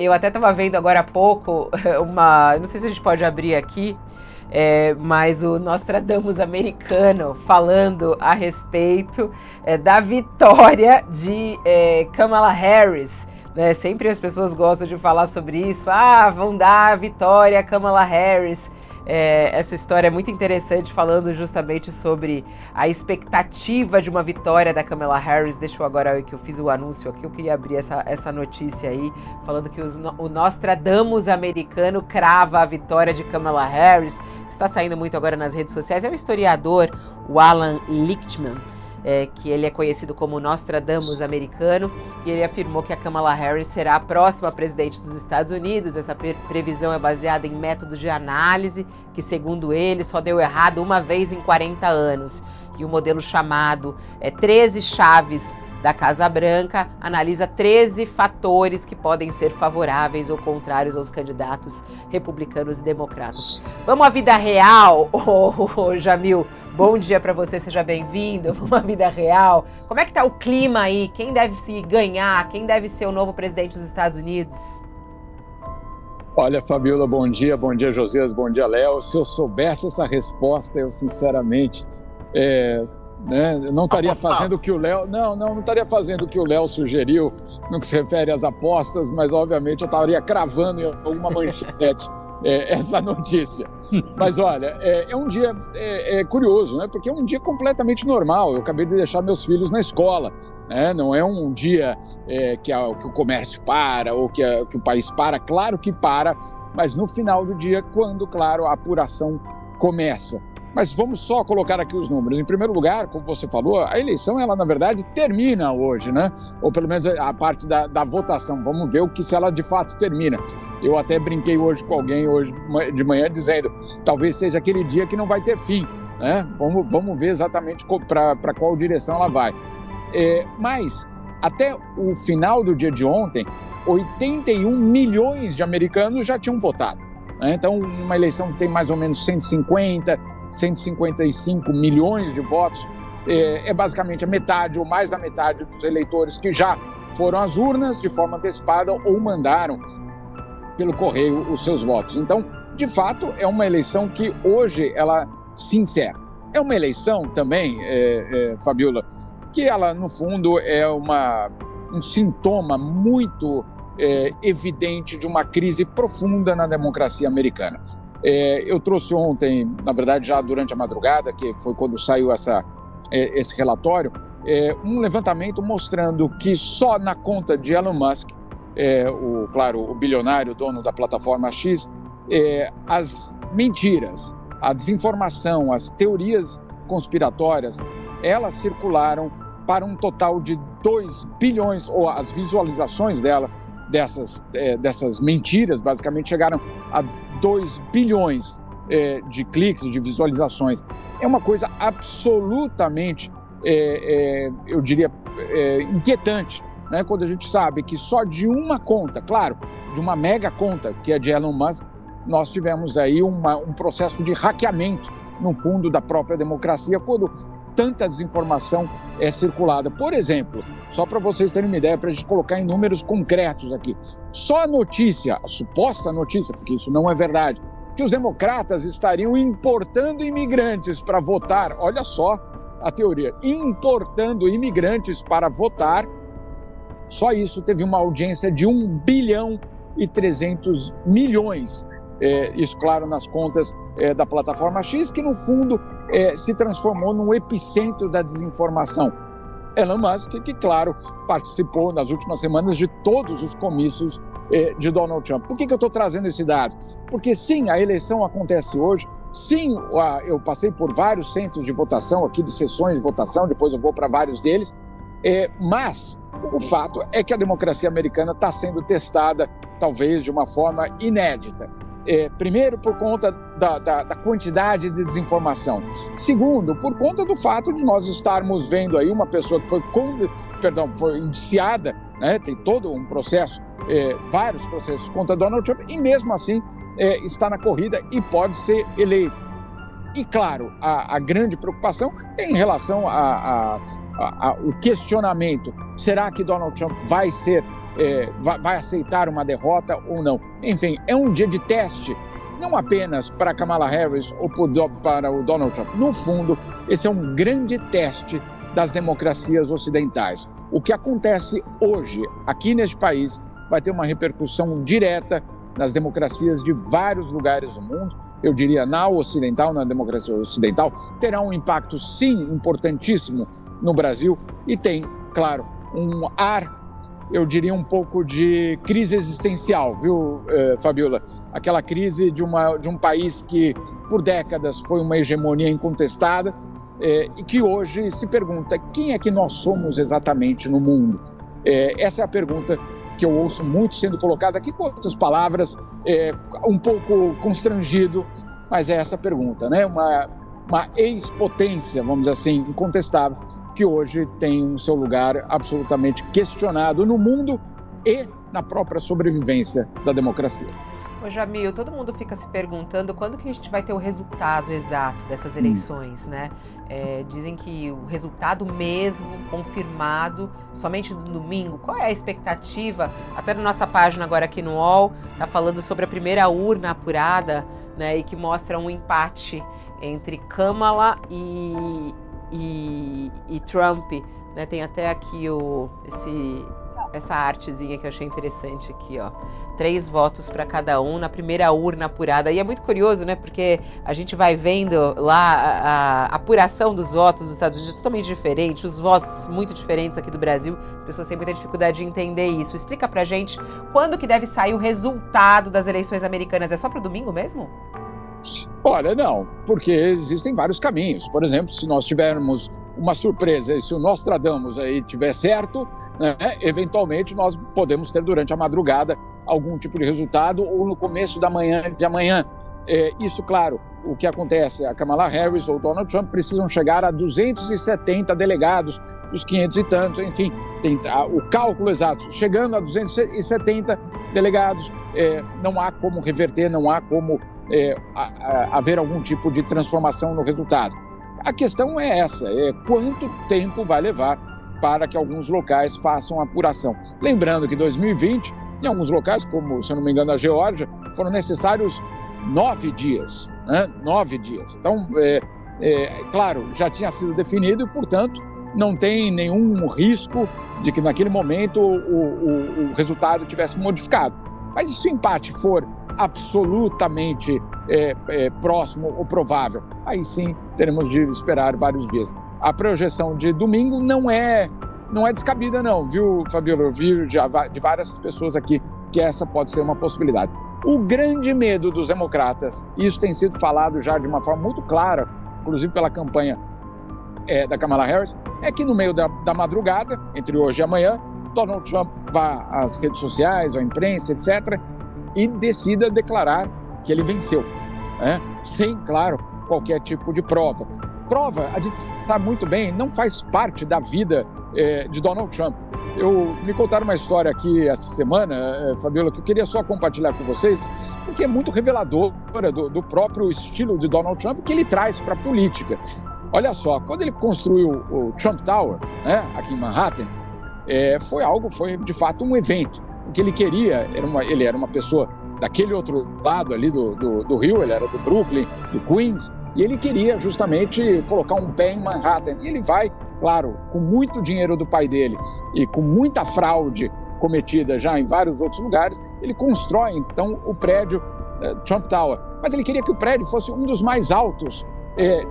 Eu até estava vendo agora há pouco não sei se a gente pode abrir aqui, mas o Nostradamus americano falando a respeito da vitória de Kamala Harris. Né? Sempre as pessoas gostam de falar sobre isso. Vão dar a vitória a Kamala Harris. Essa história é muito interessante, falando justamente sobre a expectativa de uma vitória da Kamala Harris. Deixa eu agora que eu fiz o anúncio aqui, eu queria abrir essa notícia aí, falando que o Nostradamus americano crava a vitória de Kamala Harris. Está saindo muito agora nas redes sociais. É o historiador, o Alan Lichtman, que ele é conhecido como Nostradamus americano, e ele afirmou que a Kamala Harris será a próxima presidente dos Estados Unidos. Essa previsão é baseada em métodos de análise que, segundo ele, só deu errado uma vez em 40 anos. E o modelo chamado 13 chaves da Casa Branca analisa 13 fatores que podem ser favoráveis ou contrários aos candidatos republicanos e democratas. Vamos à vida real, Jamil. Bom dia para você, seja bem-vindo. Vamos à vida real. Como é que tá o clima aí? Quem deve se ganhar? Quem deve ser o novo presidente dos Estados Unidos? Olha, Fabiola, bom dia Josias, bom dia, Léo. Se eu soubesse essa resposta, eu sinceramente eu não estaria fazendo o que o Léo... Não estaria fazendo o que o Léo sugeriu no que se refere às apostas, mas obviamente eu estaria cravando em alguma manchete essa notícia. Mas olha, é um dia curioso, né? Porque é um dia completamente normal. Eu acabei de deixar meus filhos na escola, né? Não é um dia que o comércio para ou que o país para. Claro que para, mas no final do dia, quando, claro, a apuração começa. Mas vamos só colocar aqui os números. Em primeiro lugar, como você falou, a eleição, ela na verdade termina hoje, né? Ou pelo menos a parte da votação. Vamos ver se ela de fato termina. Eu até brinquei hoje com alguém hoje de manhã dizendo, talvez seja aquele dia que não vai ter fim, né? Vamos ver exatamente para qual direção ela vai. Mas até o final do dia de ontem, 81 milhões de americanos já tinham votado, né? Então, uma eleição que tem mais ou menos 155 milhões de votos, é basicamente a metade ou mais da metade dos eleitores que já foram às urnas de forma antecipada ou mandaram pelo correio os seus votos. Então, de fato, é uma eleição que hoje ela se encerra. É uma eleição também, Fabiola, que ela, no fundo, é um sintoma muito evidente de uma crise profunda na democracia americana. Eu trouxe ontem, na verdade já durante a madrugada, que foi quando saiu esse relatório, um levantamento mostrando que só na conta de Elon Musk, o bilionário dono da plataforma X, as mentiras, a desinformação, as teorias conspiratórias, elas circularam para um total de 2 bilhões, ou as visualizações dessas mentiras, basicamente chegaram a 2 bilhões de cliques, de visualizações. É uma coisa absolutamente, eu diria, inquietante, né? Quando a gente sabe que só de uma conta, claro, de uma mega conta, que é de Elon Musk, nós tivemos aí um processo de hackeamento, no fundo, da própria democracia, quando tanta desinformação é circulada. Por exemplo, só para vocês terem uma ideia, para a gente colocar em números concretos aqui, só a suposta notícia, porque isso não é verdade, que os democratas estariam importando imigrantes para votar, olha só a teoria, importando imigrantes para votar, só isso teve uma audiência de 1 bilhão e 300 milhões, isso, claro, nas contas da plataforma X, que no fundo se transformou num epicentro da desinformação. Elon Musk, que, claro, participou nas últimas semanas de todos os comícios de Donald Trump. Por que eu estou trazendo esse dado? Porque, sim, a eleição acontece hoje, sim, eu passei por vários centros de votação aqui, de sessões de votação, depois eu vou para vários deles, mas o fato é que a democracia americana está sendo testada, talvez, de uma forma inédita. Primeiro, por conta da quantidade de desinformação. Segundo, por conta do fato de nós estarmos vendo aí uma pessoa que foi indiciada, né, tem todo um processo, vários processos contra Donald Trump, e mesmo assim está na corrida e pode ser eleito. E, claro, a grande preocupação é em relação ao questionamento. Será que Donald Trump vai ser vai aceitar uma derrota ou não. Enfim, é um dia de teste, não apenas para Kamala Harris ou para o Donald Trump. No fundo, esse é um grande teste das democracias ocidentais. O que acontece hoje aqui neste país vai ter uma repercussão direta nas democracias de vários lugares do mundo. Eu diria na democracia ocidental, terá um impacto, sim, importantíssimo no Brasil e tem, claro, um ar, eu diria, um pouco de crise existencial, viu, Fabiola? Aquela crise de um país que, por décadas, foi uma hegemonia incontestada e que hoje se pergunta quem é que nós somos exatamente no mundo? Essa é a pergunta que eu ouço muito sendo colocada aqui, com outras palavras, um pouco constrangido, mas é essa pergunta, né? Uma ex-potência, vamos dizer assim, incontestável, que hoje tem o seu lugar absolutamente questionado no mundo e na própria sobrevivência da democracia. Ô Jamil, todo mundo fica se perguntando quando que a gente vai ter o resultado exato dessas eleições, né? Dizem que o resultado mesmo, confirmado, somente no domingo. Qual é a expectativa? Até na nossa página agora aqui no UOL, tá falando sobre a primeira urna apurada, né? E que mostra um empate entre Kamala e Trump, né? Tem até aqui essa artezinha que eu achei interessante aqui, ó. 3 votos para cada um na primeira urna apurada. E é muito curioso, né? Porque a gente vai vendo lá a apuração dos votos dos Estados Unidos totalmente diferente, os votos muito diferentes aqui do Brasil. As pessoas têm muita dificuldade de entender isso. Explica pra gente quando que deve sair o resultado das eleições americanas. É só pro domingo mesmo? Olha, não, porque existem vários caminhos. Por exemplo, se nós tivermos uma surpresa e se o Nostradamus aí tiver certo, né, eventualmente nós podemos ter durante a madrugada algum tipo de resultado ou no começo da manhã de amanhã. Isso, claro, o que acontece, a Kamala Harris ou Donald Trump precisam chegar a 270 delegados, dos 500 e tantos, enfim, tem o cálculo exato. Chegando a 270 delegados, não há como reverter, não há como haver algum tipo de transformação no resultado. A questão é essa, quanto tempo vai levar para que alguns locais façam a apuração. Lembrando que em 2020, em alguns locais, como, se eu não me engano, a Geórgia, foram necessários 9 dias, né? 9 dias. Então, claro, já tinha sido definido e, portanto, não tem nenhum risco de que naquele momento o resultado tivesse modificado. Mas se o empate for absolutamente próximo ou provável, aí sim teremos de esperar vários dias. A projeção de domingo não é descabida não, viu, Fabiola? Eu vi de várias pessoas aqui que essa pode ser uma possibilidade. O grande medo dos democratas, isso tem sido falado já de uma forma muito clara, inclusive pela campanha da Kamala Harris, é que no meio da madrugada, entre hoje e amanhã, Donald Trump vá às redes sociais, à imprensa, etc., e decida declarar que ele venceu, né? Sem, claro, qualquer tipo de prova. Prova, a gente sabe muito bem, não faz parte da vida de Donald Trump. Me contaram uma história aqui essa semana, Fabiola, que eu queria só compartilhar com vocês, porque é muito reveladora do próprio estilo de Donald Trump que ele traz para a política. Olha só, quando ele construiu o Trump Tower, né, aqui em Manhattan, foi de fato um evento. O que ele queria, ele era uma pessoa daquele outro lado ali do Rio, ele era do Brooklyn, do Queens, e ele queria justamente colocar um pé em Manhattan. E ele vai, claro, com muito dinheiro do pai dele e com muita fraude cometida já em vários outros lugares, ele constrói então o prédio Trump Tower. Mas ele queria que o prédio fosse um dos mais altos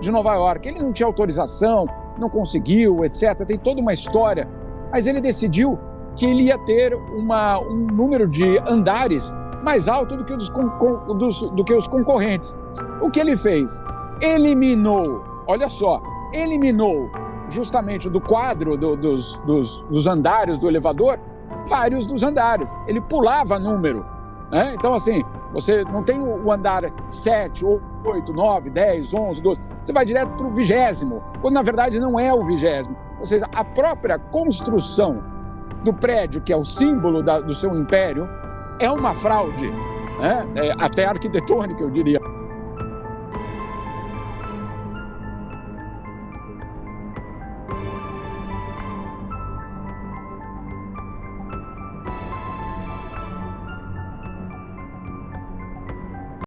de Nova York. Ele não tinha autorização, não conseguiu, etc. Tem toda uma história, mas ele decidiu que ele ia ter um número de andares mais alto do que os concorrentes. O que ele fez? Eliminou justamente do quadro dos andares do elevador, vários dos andares. Ele pulava número, né? Então, assim, você não tem o andar 7, 8, 9, 10, 11, 12. Você vai direto para o 20º, quando na verdade não é o 20º. Ou seja, a própria construção do prédio, que é o símbolo do seu império, é uma fraude, né? Até arquitetônica, eu diria.